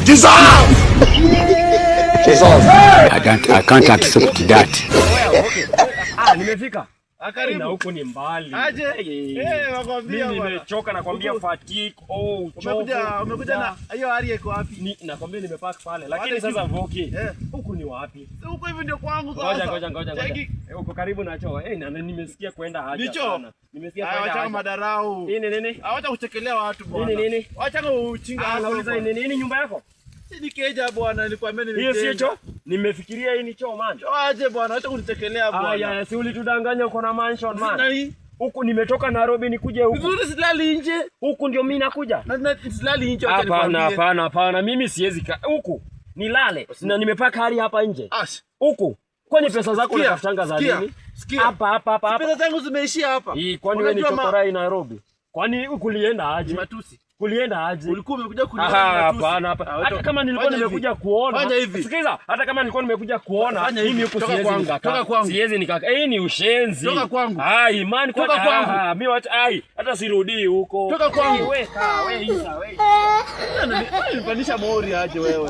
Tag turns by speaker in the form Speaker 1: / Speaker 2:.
Speaker 1: Jesus!
Speaker 2: Jesus!
Speaker 1: I can't accept that.
Speaker 3: Okay. Nimefika.
Speaker 4: Karibu.
Speaker 3: Na huko ni mbali.
Speaker 4: Aje. Nakwambia
Speaker 3: mimi
Speaker 4: bwana.
Speaker 3: nimechoka nakwambia fatigue. Uchovu.
Speaker 4: Umekuja na hiyo hali iko wapi?
Speaker 3: Nakwambia nimepark pale. Lakini sasa Voki. Huku ni wapi?
Speaker 4: Huko hivi ndio kwangu sasa.
Speaker 3: Ngoja. Uko karibu na choo. Na nimesikia kwenda haja
Speaker 4: sana.
Speaker 3: Nimesikia kwenda haja.
Speaker 4: Acha madarau.
Speaker 3: Nini?
Speaker 4: Acha kuchekelea watu bwana.
Speaker 3: Nini?
Speaker 4: Acha uchinga.
Speaker 3: Nauliza nini nyumba yako?
Speaker 4: Si keja bwana, nilikwambia
Speaker 3: hiyo sio choo. Nimefikiria hii ni choo man.
Speaker 4: Aje bwana, acha kunitekelea bwana.
Speaker 3: Si ulitudanganya uko na mansion man.
Speaker 4: Nani?
Speaker 3: Huku nimetoka Nairobi nikuje huku.
Speaker 4: Vizuri silali nje.
Speaker 3: Huku ndio mimi nakuja.
Speaker 4: Na silali nje acha nikwambie.
Speaker 3: Hapana. Mimi siwezi huku. Nilale na nimepaka hali hapa nje. Huku. Kwani pesa zako unatafutanga za nini? Hapa.
Speaker 4: Pesa zangu zimeishia hapa.
Speaker 3: Kwani wewe ni chokorai Nairobi? Kwani kulienda aje?
Speaker 4: Matusi.
Speaker 3: Kulienda aje?
Speaker 4: Ulikuwa umekuja kuniona matusi.
Speaker 3: Hapana. Hata kama nilikuwa nimekuja kuona. Sikiza, hata kama nilikuwa nimekuja kuona, mimi huko siwezi nikakaa. Siwezi nikakaa. Hii ni ushenzi.
Speaker 4: Toka kwangu.
Speaker 3: Imani kwa kwangu. Mimi hata sirudi huko.
Speaker 4: Toka kwangu.
Speaker 3: Wewe Isa, wewe.
Speaker 4: Unanipandisha mori aje wewe.